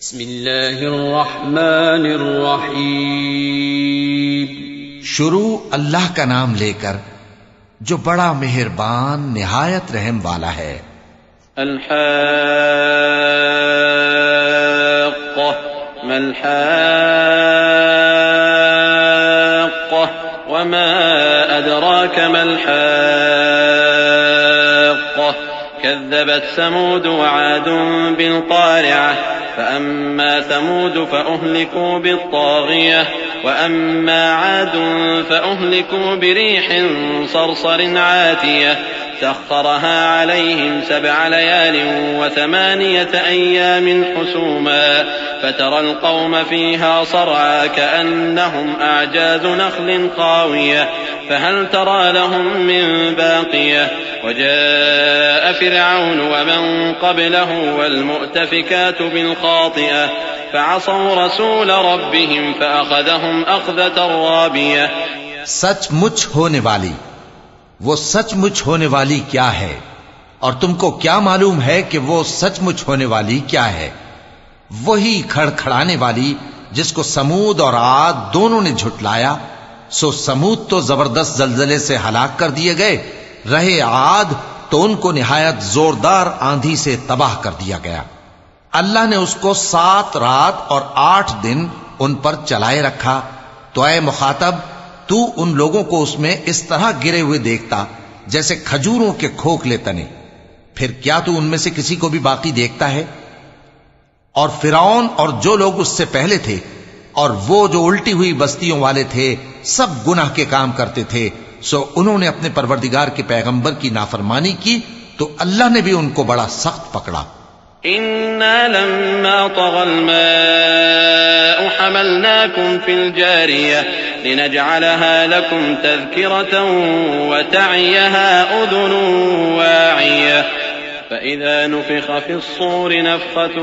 بسم اللہ الرحمن الرحیم. شروع اللہ کا نام لے کر جو بڑا مہربان نہایت رحم والا ہے. الحاقہ ما الحاقہ وما ادراک ما الحاقہ كذبت ثمود وعاد بالقارعة فأما ثمود فأهلكوا بالطاغية وأما عاد فأهلكوا بريح صرصر عاتية سخرها عليهم 7 ليال و8 أيام حسوما فترى القوم فيها صرعى كأنهم أعجاز نخل خاوية فهل ترى لهم من باقية وجاء فرعون ومن قبله والمؤتفكات بالخاطئة فعصوا رسول ربهم فأخذهم أخذة رابية. سچ مچ ہونے والی، وہ سچ مچ ہونے والی کیا ہے، اور تم کو کیا معلوم ہے کہ وہ سچ مچ ہونے والی کیا ہے؟ وہی کھڑکھڑانے والی جس کو سمود اور عاد دونوں نے جھٹلایا. سو سمود تو زبردست زلزلے سے ہلاک کر دیے گئے، رہے عاد تو ان کو نہایت زوردار آندھی سے تباہ کر دیا گیا. اللہ نے اس کو 7 رات اور 8 دن ان پر چلائے رکھا. تو اے مخاطب، تو ان لوگوں کو اس میں اس طرح گرے ہوئے دیکھتا جیسے کھجوروں کے کھوکھلے تنے. پھر کیا تو ان میں سے کسی کو بھی باقی دیکھتا ہے؟ اور فرعون اور جو لوگ اس سے پہلے تھے اور وہ جو الٹی ہوئی بستیوں والے تھے سب گناہ کے کام کرتے تھے. سو انہوں نے اپنے پروردگار کے پیغمبر کی نافرمانی کی تو اللہ نے بھی ان کو بڑا سخت پکڑا. إنا لما طغى الماء حملناكم في الجارية لنجعلها لكم تذكرة وتعيها أذن واعية فإذا نفخ في الصور نفخة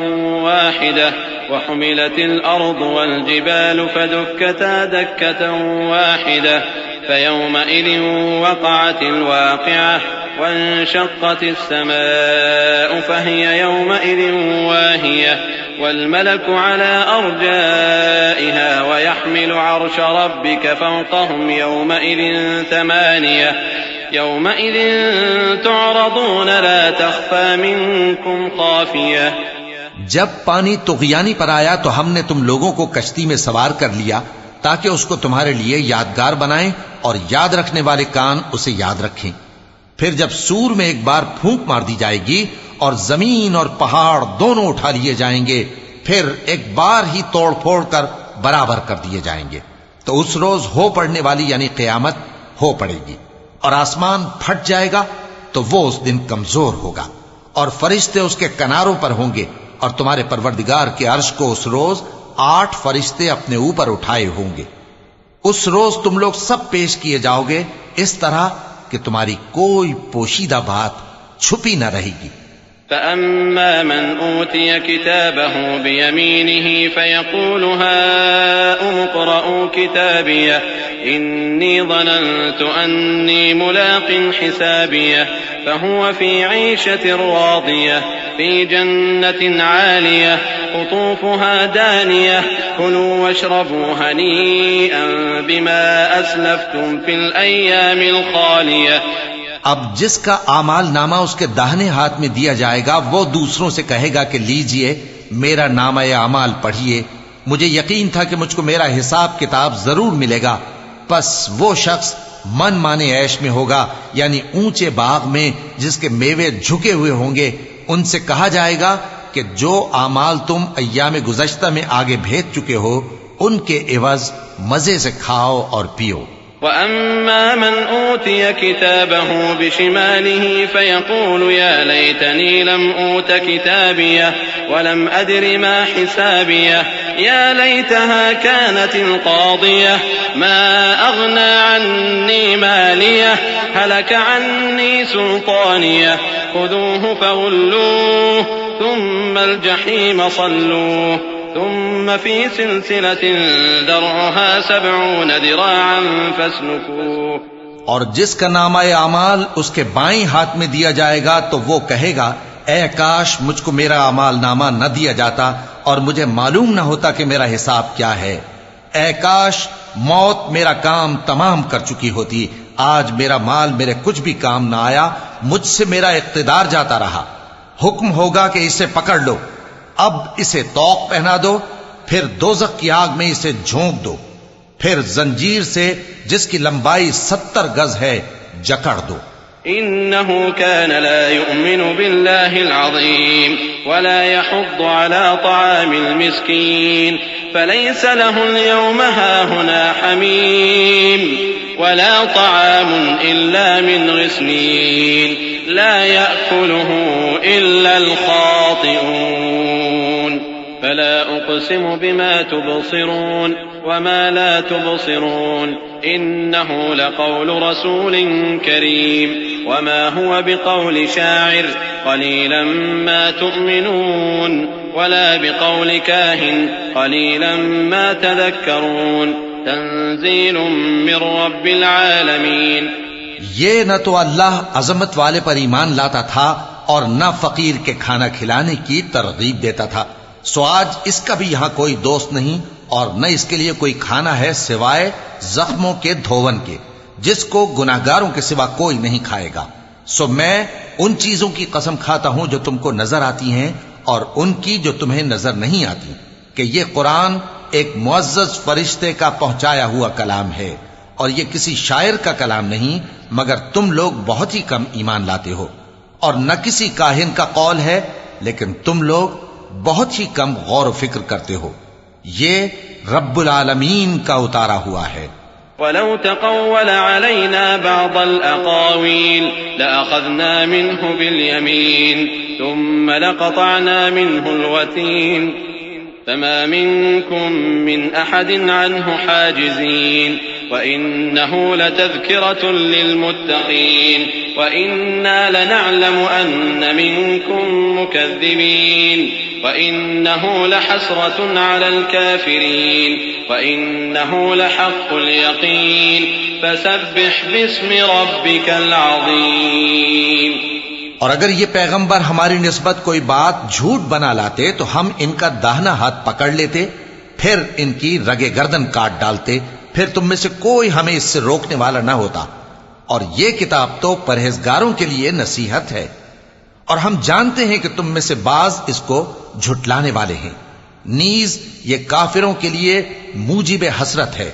واحدة وحملت الأرض والجبال فدكتا دكة واحدة فيومئذ وقعت الواقعة وانشقت السماء فهي يومئذ واهية والملك على أرجائها ويحمل عرش ربك فوقهم يومئذ 8 يومئذ تعرضون لا تخفى منكم خافية. جب پانی طغیانی پر آیا تو ہم نے تم لوگوں کو کشتی میں سوار کر لیا تاکہ اس کو تمہارے لیے یادگار بنائیں اور یاد رکھنے والے کان اسے یاد رکھیں. پھر جب سور میں ایک بار پھونک مار دی جائے گی اور زمین اور پہاڑ دونوں اٹھا لیے جائیں گے، پھر ایک بار ہی توڑ پھوڑ کر برابر کر دیے جائیں گے. تو اس روز ہو پڑنے والی یعنی قیامت ہو پڑے گی اور آسمان پھٹ جائے گا تو وہ اس دن کمزور ہوگا اور فرشتے اس کے کناروں پر ہوں گے اور تمہارے پروردگار کے عرش کو اس روز 8 فرشتے اپنے اوپر اٹھائے ہوں گے. اس روز تم لوگ سب پیش کیے جاؤ گے اس طرح کہ تمہاری کوئی پوشیدہ بات چھپی نہ رہے گی. فأما من أوتي كتابه بيمينه فيقول هاؤم اقرءوا كتابيه إني ظننت أني ملاق حسابيه فهو في عيشة راضية في جنة عالية قطوفها دانية كلوا واشربوا هنيئا بما أسلفتم في الأيام الخالية. اب جس کا اعمال نامہ اس کے داہنے ہاتھ میں دیا جائے گا وہ دوسروں سے کہے گا کہ لیجئے میرا نامہ اعمال پڑھیے، مجھے یقین تھا کہ مجھ کو میرا حساب کتاب ضرور ملے گا. پس وہ شخص من مانے عیش میں ہوگا، یعنی اونچے باغ میں جس کے میوے جھکے ہوئے ہوں گے. ان سے کہا جائے گا کہ جو اعمال تم ایام گزشتہ میں آگے بھیج چکے ہو ان کے عوض مزے سے کھاؤ اور پیو. وأما من أوتي كتابه بشماله فيقول يا ليتني لم أوت كتابيه ولم أدر ما حسابيه يا ليتها كانت القاضية ما أغنى عني ماليه هلك عني سلطانيه خذوه فغلوه ثم الجحيم صلوه ثم في سلسلة ذرعها 70 ذراعا فاسلكوه. اور جس کا نامہ اعمال اس کے بائیں ہاتھ میں دیا جائے گا تو وہ کہے گا اے کاش مجھ کو میرا اعمال نامہ نہ دیا جاتا اور مجھے معلوم نہ ہوتا کہ میرا حساب کیا ہے۔ اے کاش موت میرا کام تمام کر چکی ہوتی، آج میرا مال میرے کچھ بھی کام نہ آیا، مجھ سے میرا اقتدار جاتا رہا۔ حکم ہوگا کہ اسے پکڑ لو، اب اسے طوق پہنا دو، پھر دوزخ کی آگ میں اسے جھونک دو، پھر زنجیر سے جس کی لمبائی 70 گز ہے جکڑ دو۔ إنه كان لا يؤمن بالله العظيم ولا يحض على طعام المسكين فليس له اليوم هاهنا حميم ولا طعام إلا من غسلين لا يأكله إلا الخاطئون فلا أقسم بما تبصرون وما لا تبصرون إنه لقول رسول كريم وما هو بقول شاعر قليلا ما تؤمنون ولا بقول كاهن قليلا ما تذكرون تنزيل من رب العالمين۔ یہ نہ تو اللہ عظمت والے پر ایمان لاتا تھا اور نہ فقیر کے کھانا کھلانے کی ترغیب دیتا تھا، سو آج اس کا بھی یہاں کوئی دوست نہیں اور نہ اس کے لیے کوئی کھانا ہے سوائے زخموں کے دھون کے، جس کو گناہگاروں کے سوا کوئی نہیں کھائے گا۔ سو میں ان چیزوں کی قسم کھاتا ہوں جو تم کو نظر آتی ہیں اور ان کی جو تمہیں نظر نہیں آتی، کہ یہ قرآن ایک معزز فرشتے کا پہنچایا ہوا کلام ہے اور یہ کسی شاعر کا کلام نہیں، مگر تم لوگ بہت ہی کم ایمان لاتے ہو، اور نہ کسی کاہن کا قول ہے لیکن تم لوگ بہت ہی کم غور و فکر کرتے ہو۔ یہ رب العالمین کا اتارا ہوا ہے۔ وَلَوْ تَقَوَّلَ عَلَيْنَا بَعْضَ الْأَقَاوِيلِ لَأَخَذْنَا مِنْهُ بِالْيَمِينِ ثُمَّ لَقَطَعْنَا مِنْهُ الْوَتِينَ فَمَا مِنْكُمْ مِنْ أَحَدٍ عَنْهُ حَاجِزِينَ وَإِنَّهُ لَتَذْكِرَةٌ لِلْمُتَّقِينَ وَإِنَّا لَنَعْلَمُ أَنَّ مِنْكُمْ مُكَذِّبِينَ وَإِنَّهُ لَحَسْرَةٌ عَلَى الْكَافِرِينَ وَإِنَّهُ لَحَقُّ الْيَقِينِ فَسَبِّحْ بِاسْمِ رَبِّكَ الْعَظِيمِ۔ اور اگر یہ پیغمبر ہماری نسبت کوئی بات جھوٹ بنا لاتے تو ہم ان کا داہنا ہاتھ پکڑ لیتے، پھر ان کی رگے گردن کاٹ ڈالتے، پھر تم میں سے کوئی ہمیں اس سے روکنے والا نہ ہوتا۔ اور یہ کتاب تو پرہیزگاروں کے لیے نصیحت ہے، اور ہم جانتے ہیں کہ تم میں سے بعض اس کو جھٹلانے والے ہیں، نیز یہ کافروں کے لیے موجب حسرت ہے،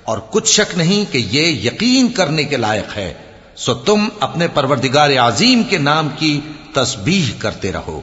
اور کچھ شک نہیں کہ یہ یقین کرنے کے لائق ہے، سو تم اپنے پروردگار عظیم کے نام کی تسبیح کرتے رہو۔